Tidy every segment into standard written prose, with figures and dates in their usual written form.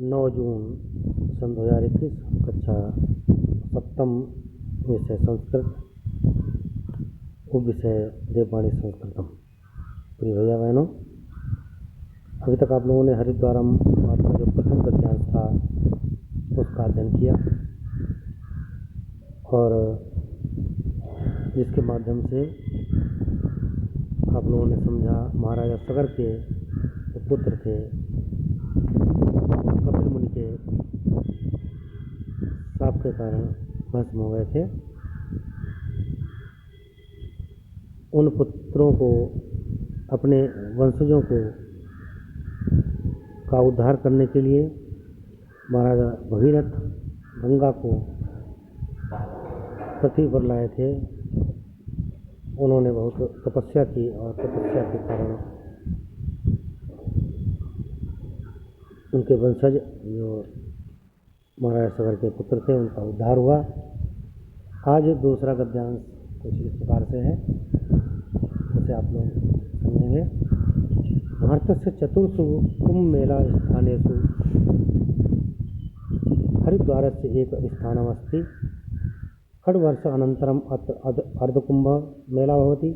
9 जून सन 2021, कक्षा 7वीं, विषय संस्कृत, उपविषय देववाणी संस्कृतम। प्रिय भैया बहनों, अभी तक आप लोगों ने हरिद्वारम का जो प्रथम गद्यांश था उसका अध्ययन किया और जिसके माध्यम से आप लोगों ने समझा महाराजा सगर के जो पुत्र थे कपिल मुनि के शाप के कारण भस्म हो गए थे। उन पुत्रों को, अपने वंशजों को का उद्धार करने के लिए महाराजा भगीरथ गंगा को पृथ्वी पर लाए थे। उन्होंने बहुत तपस्या की और तपस्या के कारण उनके वंशज जो महाराजा सगर के पुत्र थे उनका उद्धार हुआ। आज दूसरा गद्यांश कुछ इस प्रकार से है, उसे आप लोग समझेंगे। भारतस्य चतुर्षु कुंभ मेला स्थानेषु हरिद्वारस्य एक स्थानमस्ति। षड्वर्ष अनन्तरम् अत्र अर्धकुंभ मेला भवति।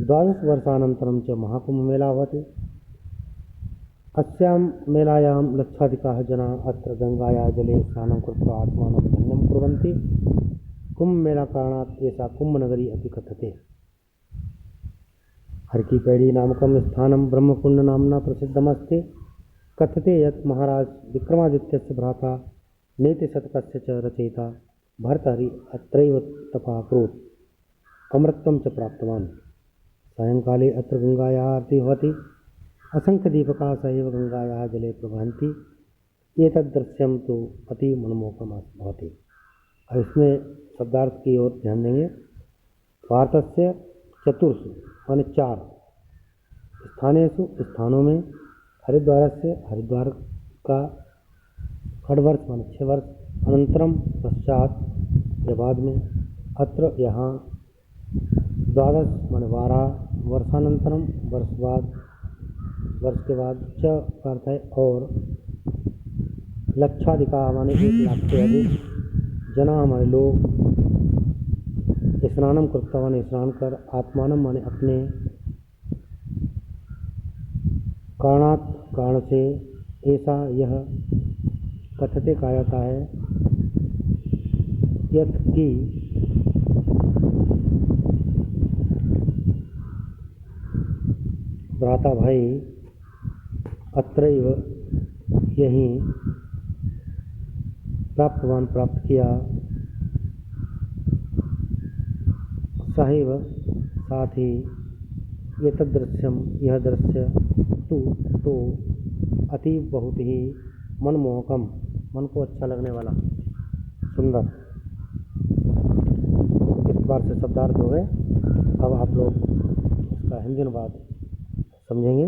12 वर्षानन्तरं च महाकुंभ मेला भवति। अस्यां मेलायां लक्षाधिकाः जनाः अत्र गंगायाः जले स्नानं कृत्वा आत्मानं धन्यं कुर्वन्ति। कुंभ मेला कारणात् एषा कुंभनगरी अपि कथ्यते। हरकीपैड़ी नामकं स्थानं ब्रह्मकुंड नाम्ना प्रसिद्धमस्ति। कथ्यते यत् महाराज विक्रमादित्यस्य भ्राता नीतिशतकस्य च रचयिता भर्तहरिः अत्रैव तपः अकरोत्, अमृतं च प्राप्तवान्। सायंकाले अत्र गंगायाः आरती भवति। असंख्यदीपकाः सहैव गंगायाः जले प्रवहन्ति। एतद् दृश्यं तु अति मनमोहकं भवति। अब इसमें शब्दार्थ की ओर ध्यान देंगे। भारतस्य चतुर्षु माने 4 स्थानेषु स्थानों में, हरिद्वारस्य हरिद्वार का, षड्वर्ष माने 6 वर्ष, अनंतरम पश्चात के बाद में, अत्र यहाँ, 12 माने 12, वर्षानंतरम वर्ष के बाद, च का अर्थ है और, लक्षाधिका माने 1 लाख से अधिक, जना माने लोग, स्नानम कृत्वा माने स्नान कर, आत्मानम माने अपने, कारणात् कारण से, ऐसा यह कथ्यते कहा जाता है, यत् की भ्राता भाई अत्रैव यहीं प्राप्तवान प्राप्त किया, सहैव साथ ही, ये तदृश्यम यह दृश्य, तो अति बहुत ही मनमोहकम मन को अच्छा लगने वाला, सुंदर। इस बार से शब्दार्थ हो गए। अब आप लोग इसका हिंदी अनुवाद समझेंगे।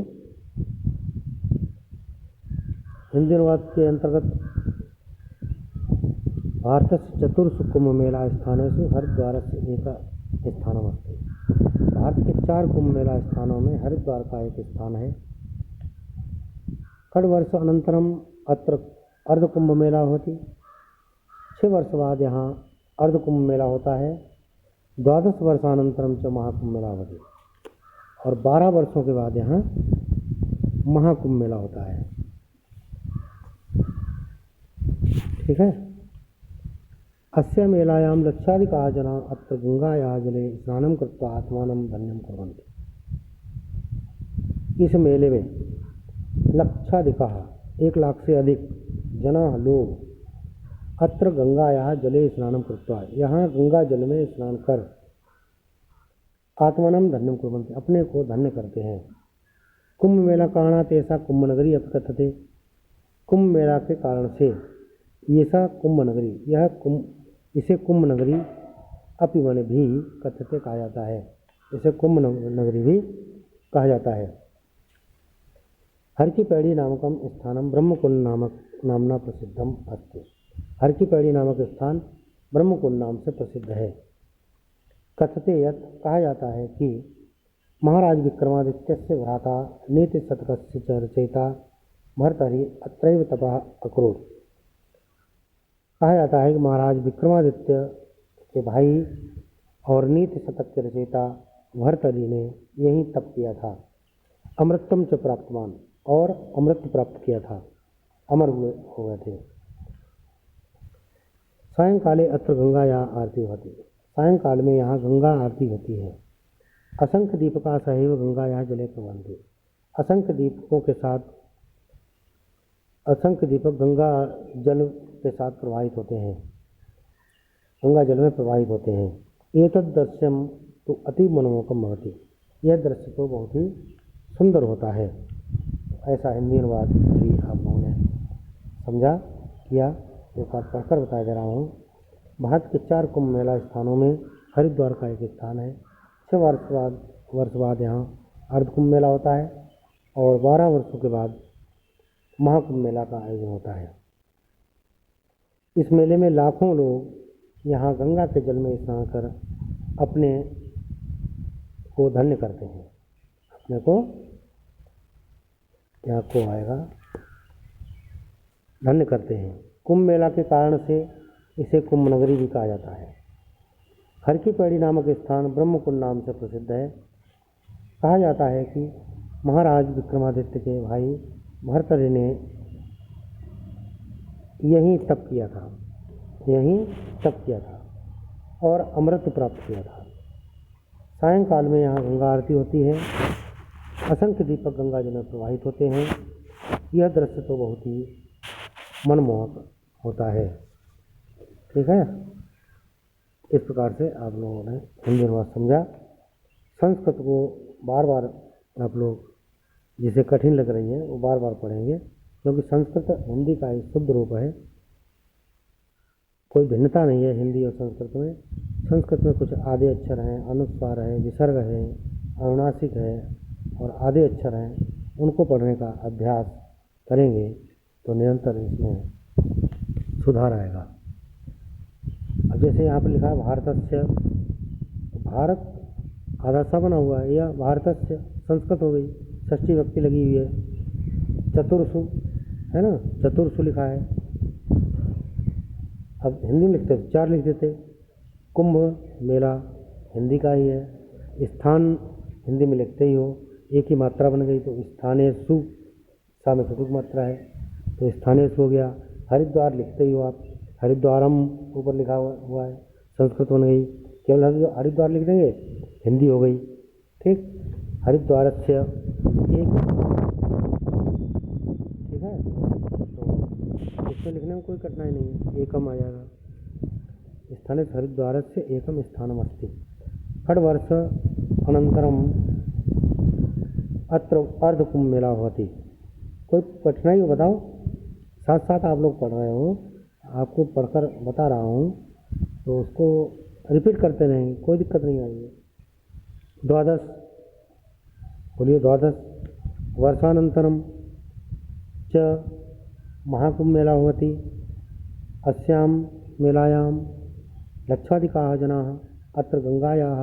हिंदी अनुवाद के अंतर्गत भारतस्य चतुर्षु कुंभ मेला स्थानेषु हरिद्वारस्य एक स्थानमस्ति। भारत के 4 कुंभ मेला स्थानों में हरिद्वार का एक स्थान है। षड्वर्ष अनंतरम अत्र अर्धकुंभ मेला होती। 6 वर्ष बाद यहाँ अर्धकुंभ मेला होता है। 12 वर्षानंतरम च महाकुंभ मेला होती और 12 वर्षों के बाद यहाँ महाकुंभ मेला होता है। ठीक है। अस्य मेलायां लक्षाधिकाः जनाः अत्र गंगायाः जले स्नानं कृत्वा आत्मानं धन्यं कुर्वन्ति। इस मेले में लक्षाधिकाः 1 लाख से अधिक जनाः लोग अत्र गंगायाः जले स्नानं कृत्वा यहाँ गंगा जल में स्नान कर आत्मानं धन्यं कुर्वन्ति अपने को धन्य करते हैं। कुंभ मेला कारणात् ऐसा कुंभ नगरी अपि कथ्यते। कुंभ मेला के कारण से ऐसा कुंभ नगरी, यह इसे कुंभ नगरी अपि माने भी कथ्यते कहा जाता है। इसे कुंभ नगरी भी कहा जाता है। हरकीपैड़ी नामकम स्थानम ब्रह्मकुंड नामना प्रसिद्धम अस्ति। हरकीपैड़ी नामक स्थान ब्रह्मकुंड नाम से प्रसिद्ध है। कथ्यते यत् कहा जाता है कि महाराज विक्रमादित्यस्य भ्राता नीतिशतकस्य च रचयिता भर्तहरि अत्रैव तपः अकरोत्। कहा जाता है कि महाराज विक्रमादित्य के भाई और नीति शतक के रचयिता भर्तहरि ने यही तप किया था। अमृतम च प्राप्तवान, और अमृत प्राप्त किया था, अमर हुए हो गए थे। सायंकाले अत्र गंगाया आरती होती, सायंकाल में यहाँ गंगा आरती होती है। असंख्य दीपका सहैव गंगाया जले प्रवहन्ति, असंख्य दीपकों के साथ, असंख्य दीपक गंगा जल के साथ प्रवाहित होते हैं, गंगा जल में प्रवाहित होते हैं। एतद् दृश्यम तो अति मनोहरम भवति, यह दृश्य तो बहुत ही सुंदर होता है। ऐसा हिंदी अनुवाद भी आप लोगों ने समझा किया, एक बार पढ़कर बता दे रहा हूँ। भारत के 4 कुंभ मेला स्थानों में हरिद्वार का एक स्थान है। 6 वर्ष बाद यहाँ अर्ध कुंभ मेला होता है और 12 वर्षों के बाद महाकुंभ मेला का आयोजन होता है। इस मेले में लाखों लोग यहाँ गंगा के जल में स्नान कर अपने को धन्य करते हैं, अपने को क्या को आएगा धन्य करते हैं। कुंभ मेला के कारण से इसे कुंभ नगरी भी कहा जाता है। हर की पैड़ी नामक स्थान ब्रह्मकुंड नाम से प्रसिद्ध है। कहा जाता है कि महाराज विक्रमादित्य के भाई भर्तहरि ने यहीं तप किया था, यहीं तप किया था और अमृत प्राप्त किया था। सायंकाल में यहाँ गंगा आरती होती है। असंख्य दीपक गंगा जल में प्रवाहित होते हैं। यह दृश्य तो बहुत ही मनमोहक होता है। ठीक है, इस प्रकार से आप लोगों ने हिंदी अनुवाद समझा। संस्कृत को बार बार आप लोग जिसे कठिन लग रही है वो बार बार पढ़ेंगे, क्योंकि संस्कृत हिंदी का एक शुद्ध रूप है, कोई भिन्नता नहीं है हिंदी और संस्कृत में। संस्कृत में कुछ आधे अक्षर हैं, अनुस्वार है, विसर्ग है, अनुनासिक है और आधे अक्षर हैं, उनको पढ़ने का अभ्यास करेंगे तो निरंतर इसमें सुधार आएगा। अब जैसे यहाँ पर लिखा है भारतस्य, भारत आधा सा बना हुआ है, यह भारतस्य संस्कृत हो गई, षष्ठी विभक्ति लगी हुई है। चतुर्सु है ना, चतुर्सु लिखा है। अब हिंदी में लिखते 4 लिख देते। कुंभ मेला हिंदी का ही है, स्थान हिंदी में लिखते ही हो, एक ही मात्रा बन गई तो स्थानेषु, सा में चतुर्थ मात्रा है तो स्थानेषु हो गया। हरिद्वार लिखते ही हो आप, हरिद्वारम ऊपर लिखा हुआ है, संस्कृत बन गई। केवल हरिद्वार लिख देंगे हिंदी हो गई। ठीक, हरिद्वारस्य एक, ठीक है, तो इसमें लिखने में कोई कठिनाई नहीं है, एकम आ जाएगा। स्थाने हरिद्वारस्य एकम स्थानम अस्ति। षड्वर्ष अनंतरम अत्र अर्ध कुंभ मेला होती। कोई कठिनाई हो बताओ, साथ साथ आप लोग पढ़ रहे हो, आपको पढ़कर बता रहा हूँ तो उसको रिपीट करते रहेंगे, कोई दिक्कत नहीं आएगी। द्वादश बोलिए, द्वादश वर्षानंतरम च महाकुंभ मेला होती। अस्यां मेलायां लक्षाधिकाः जनाः अत्र गंगायाः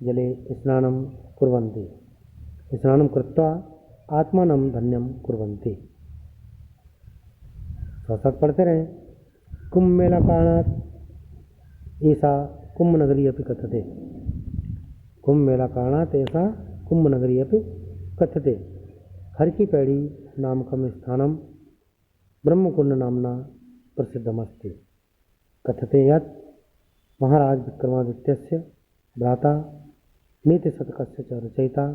जले स्नानं कुर्वन्ति, स्नानं कृत्वा आत्मानं धन्यं कुर्वन्ति। साथ पढ़ते रहें। कुंभ मेला कारणात् ऐसा कुंभ नगरी अपि कथ्यते, कुंभ मेला कारणात् ऐसा कुंभ नगरी अपि कथ्यते। हर की पैड़ी नामकं स्थानं ब्रह्मकुंड नाम्ना प्रसिद्धमस्ति। कथ्यते यत् महाराज विक्रमादित्यस्य भ्राता नीतिशतकस्य च रचयिता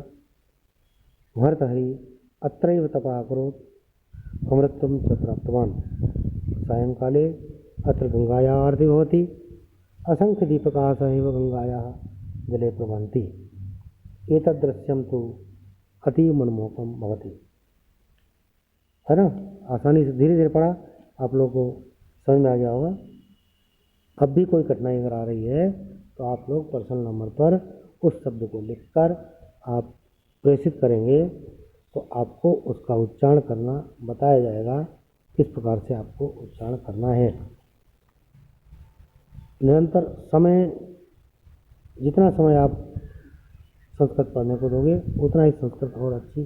भर्तहरि अत्रैव तपः अकरोत्, अमृतं च प्राप्तवान्। सायंकाले अत्र गंगायाः आरती भवति। असंख्य दीपकाः सहैव गंगायाः जले प्रवहन्ति। एतद्दृश्यं तु अतीव मनमोहकं भवति। है ना, आसानी से धीरे धीरे पढ़ा, आप लोगों को समझ में आ गया होगा। अब भी कोई कठिनाई अगर आ रही है तो आप लोग पर्सनल नंबर पर उस शब्द को लिखकर आप प्रेषित करेंगे तो आपको उसका उच्चारण करना बताया जाएगा, किस प्रकार से आपको उच्चारण करना है। निरंतर समय, जितना समय आप संस्कृत पढ़ने को दोगे उतना ही संस्कृत और अच्छी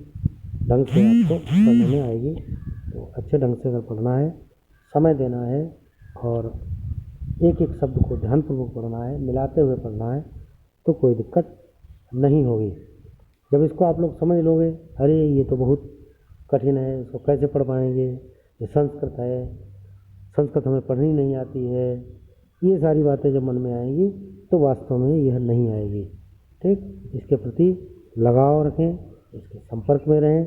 ढंग से आपको पढ़ने में आएगी। तो अच्छे ढंग से अगर पढ़ना है, समय देना है और एक एक शब्द को ध्यानपूर्वक पढ़ना है, मिलाते हुए पढ़ना है, तो कोई दिक्कत नहीं होगी। जब इसको आप लोग समझ लोगे, अरे ये तो बहुत कठिन है, इसको कैसे पढ़ पाएंगे, ये संस्कृत है, संस्कृत हमें पढ़नी नहीं आती है, ये सारी बातें जब मन में आएंगी तो वास्तव में यह नहीं आएगी। ठीक, इसके प्रति लगाव रखें, इसके संपर्क में रहें,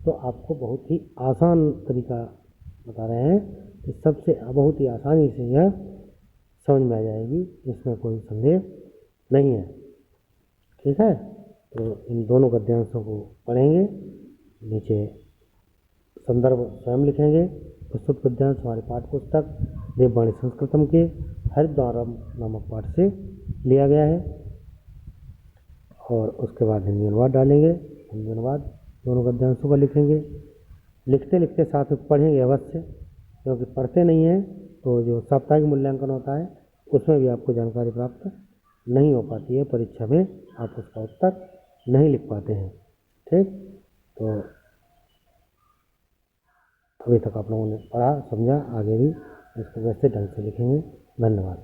तो आपको बहुत ही आसान तरीका बता रहे हैं कि सबसे बहुत ही आसानी से यह समझ में आ जाएगी, इसमें कोई संदेह नहीं है। ठीक है, तो इन दोनों गद्यांशों को पढ़ेंगे, नीचे संदर्भ स्वयं लिखेंगे। प्रस्तुत गद्यांश हमारे पाठ्य पुस्तक देववाणी संस्कृतम के हरिद्वारम नामक पाठ से लिया गया है और उसके बाद हिंदी अनुवाद डालेंगे। हिंदी अनुवाद दोनों गद्यांशों का लिखेंगे, लिखते लिखते साथ में पढ़ेंगे अवश्य, क्योंकि पढ़ते नहीं हैं तो जो साप्ताहिक मूल्यांकन होता है उसमें भी आपको जानकारी प्राप्त नहीं हो पाती है, परीक्षा में आप उसका उत्तर नहीं लिख पाते हैं। ठीक, तो अभी तक आप लोगों ने पढ़ा समझा, आगे भी इसको वैसे ढंग से लिखेंगे। धन्यवाद।